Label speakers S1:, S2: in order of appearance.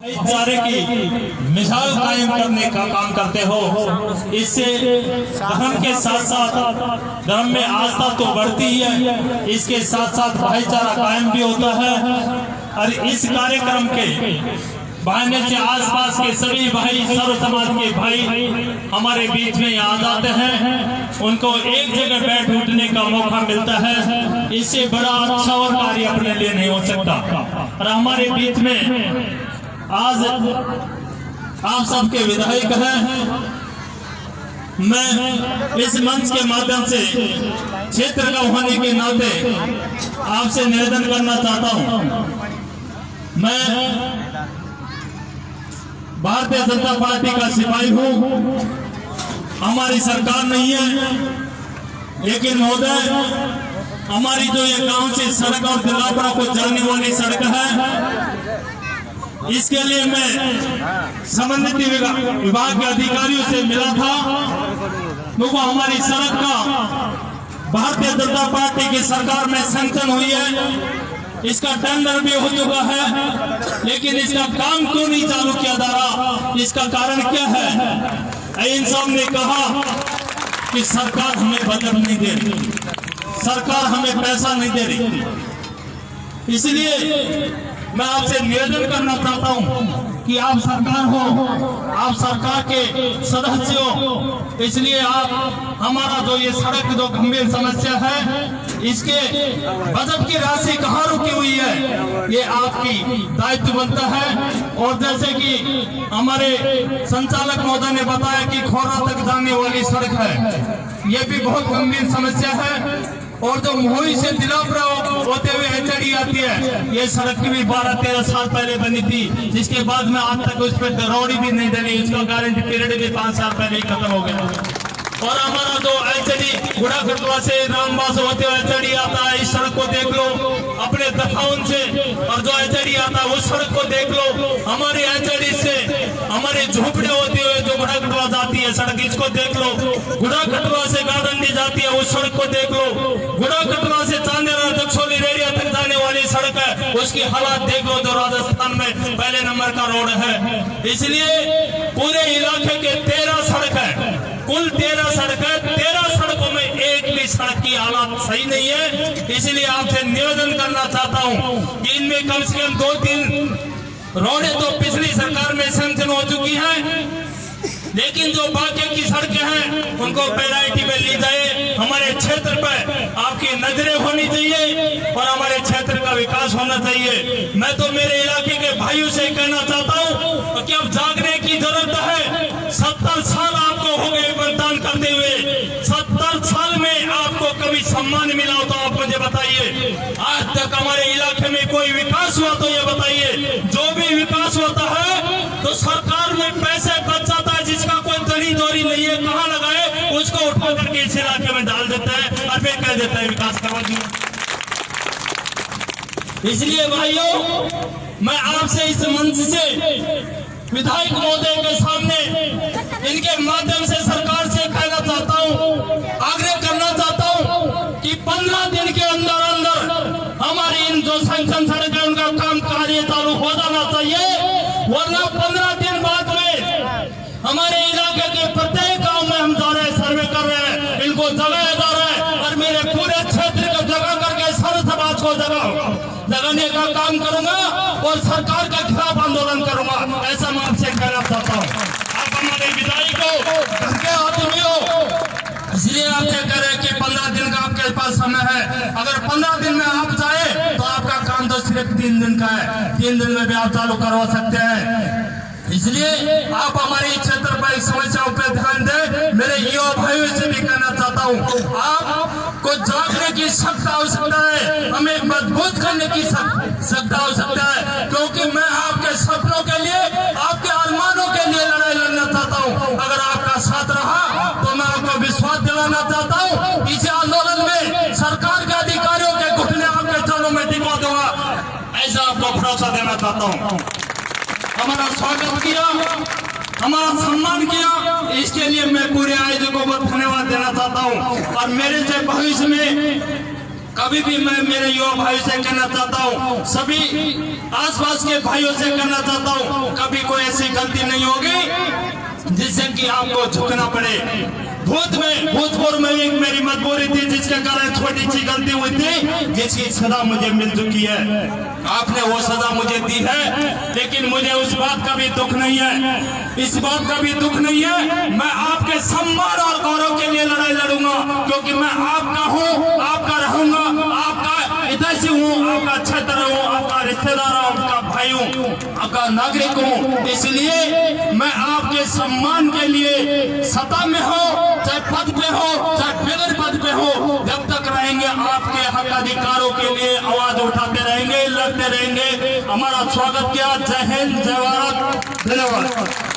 S1: भाईचारे की मिसाल कायम करने का काम करते हो। इससे धर्म के साथ साथ धर्म में आस्था तो बढ़ती है, इसके साथ साथ भाईचारा कायम भी होता है। और इस कार्यक्रम के बहाने से आसपास के सभी भाई, सर्व समाज के भाई हमारे बीच में आ जाते हैं, उनको एक जगह बैठ उठने का मौका मिलता है। इससे बड़ा अच्छा और कार्य अपने लिए नहीं हो सकता। और हमारे बीच में आज आप सबके विधायक हैं। मैं इस मंच के माध्यम से क्षेत्र का होने के नाते आपसे निवेदन करना चाहता हूं। मैं भारतीय जनता पार्टी का सिपाही हूं, हमारी सरकार नहीं है, लेकिन महोदय हमारी जो ये गांव से सड़क और दिलावरा को जाने वाली सड़क है, इसके लिए मैं संबंधित विभाग के अधिकारियों से मिला था। क्योंकि हमारी सड़क का भारतीय जनता पार्टी की सरकार में सैंक्शन हुई है, इसका टेंडर भी हो चुका है, लेकिन इसका काम क्यों नहीं चालू किया जा रहा, इसका कारण क्या है? इन सब ने कहा कि सरकार हमें बजट नहीं दे रही, सरकार हमें पैसा नहीं दे रही। इसलिए मैं आपसे निवेदन करना चाहता हूं कि आप सरकार हो, आप सरकार के सदस्य हो, इसलिए आप हमारा जो ये सड़क जो गंभीर समस्या है, इसके बजट की राशि कहाँ रुकी हुई है, ये आपकी दायित्व बनता है। और जैसे कि हमारे संचालक महोदय ने बताया कि खोरा तक जाने वाली सड़क है, ये भी बहुत गंभीर समस्या है। और जो मोही से दिलावरा होते हुए एचडी आती है, ये सड़क भी 12-13 साल पहले बनी थी, जिसके बाद में आज तक उस पर रोड भी नहीं डली, उसका गारंटी पीरियड भी 5 साल पहले ही खत्म हो गया। और हमारा जो एचडी गुड़ा खटवा से रामबास होते हुए एचडी आता है, इस सड़क को देख लो अपने दफाउन से, और जो एचडी आता है उस सड़क को देख लो हमारे एचडी से, हमारे झोपड़े होते हुए जो गुड़ा खटवा जाती है सड़क, इसको देख लो। गुड़ा खटवा से गार्डन जाती है, उस सड़क को देख लो। गुड़ा खटवा से चांदेरा दक्षोली रेडिया तक जाने वाली सड़क है, उसकी हालात देख लो, जो राजस्थान में पहले नंबर का रोड है। इसलिए पूरे इलाके के 13 सड़क है, कुल 13 सड़क है, 13 सड़कों में एक भी सड़क की हालत सही नहीं है। इसलिए आपसे निवेदन करना चाहता हूं कि इनमें कम से कम 2-3 रोडें तो पिछली सरकार में सैंक्शन हो चुकी हैं, लेकिन जो बाकी की सड़कें हैं उनको प्रायोरिटी में ली जाए। हमारे क्षेत्र पर आपकी नजरें होनी चाहिए और हमारे क्षेत्र का विकास होना चाहिए। मैं तो मेरे इलाके के भाइयों से कहना चाहता हूं कि अब जागने की जरूरत है। 70 साल आपको हो गए मतदान करते हुए, 70 साल में आपको कभी सम्मान मिला हो तो आप मुझे बताइए। आज तक हमारे इलाके में कोई विकास हुआ तो ये बताइए। जो भी विकास होता है तो सरकार में पैसे बच जाता है, जिसका कोई दड़ी दौरी नहीं है, कहाँ लगाए उसको उठा करके इस इलाके में डाल देता है और फिर कह देता है विकास करवा दिया। इसलिए भाइयों, मैं आपसे इस मंच से विधायक महोदय के सामने इनके माध्यम से सरकार से कहना चाहता हूं, आग्रह करना चाहता हूं कि 15 दिन के अंदर अंदर हमारी इन जो सैंक्शन सड़क है उनका काम कार्य चालू हो जाना चाहिए, वरना 15 दिन बाद में हमारे इलाके के प्रत्येक गांव में हम जा रहे हैं, सर्वे कर रहे हैं, इनको जगाया जा रहा है। और मेरे पूरे क्षेत्र को जगा करके सर्व समाज को जगाने का काम करूंगा और सरकार के खिलाफ आंदोलन करूंगा, ऐसा मैं आपसे कहना चाहता हूं। आप हमारे विधायक हो, घर के आदमी हो, इसलिए आपसे कह रहे हैं कि 15 दिन का आपके पास समय है। अगर 15 दिन में आप जाए तो आपका काम तो सिर्फ 3 दिन का है, 3 दिन में भी आप चालू करवा सकते हैं। इसलिए आप हमारे क्षेत्र पर समस्याओं पर ध्यान दें। मेरे युवा भाइयों से भी कहना चाहता हूं, आपको जागने की सख्त आवश्यकता है, हमें मजबूत करने की सख्त आवश्यकता है, क्योंकि मैं आपके सपनों के लिए, आपके अरमानों के लिए लड़ाई लड़ना चाहता हूं। अगर आपका साथ रहा तो मैं आपको विश्वास दिलाना चाहता हूं, इस आंदोलन में सरकार के अधिकारियों के घुटने आपके चरणों में टिका दूंगा, ऐसा आपको भरोसा देना चाहता हूं। हमारा स्वागत किया, हमारा सम्मान किया, इसके लिए मैं पूरे आयोजकों को धन्यवाद देना चाहता हूं। और मेरे से भविष्य में कभी भी मैं मेरे युवा भाई से कहना चाहता हूं, सभी आसपास के भाइयों से कहना चाहता हूँ, कभी कोई ऐसी गलती नहीं होगी जिससे कि आपको झुकना पड़े। भूतपूर्व में एक मेरी मजबूरी थी, जिसके कारण छोटी सी गलती हुई थी, जिसकी सजा मुझे मिल चुकी है। आपने वो सजा मुझे दी है, लेकिन मुझे उस बात का भी दुख नहीं है, इस बात का भी दुख नहीं है। मैं आपके सम्मान और गौरव के लिए लड़ाई लड़ूंगा, क्योंकि मैं आपका हूँ, आपका रहूंगा, आपका हितैषी हूँ, आपका छत्र हूँ, आपका रिश्तेदार हूँ, आपका भाई हूँ, आपका नागरिक हूँ। इसलिए मैं आपके सम्मान के लिए सत्ता में हो, चाहे पद पे हो, चाहे बगैर पद पे हो, जब तक रहेंगे आपके हक अधिकारों के लिए आवाज उठाते रहेंगे, लड़ते रहेंगे। हमारा स्वागत किया। जय हिंद, जय भारत, धन्यवाद।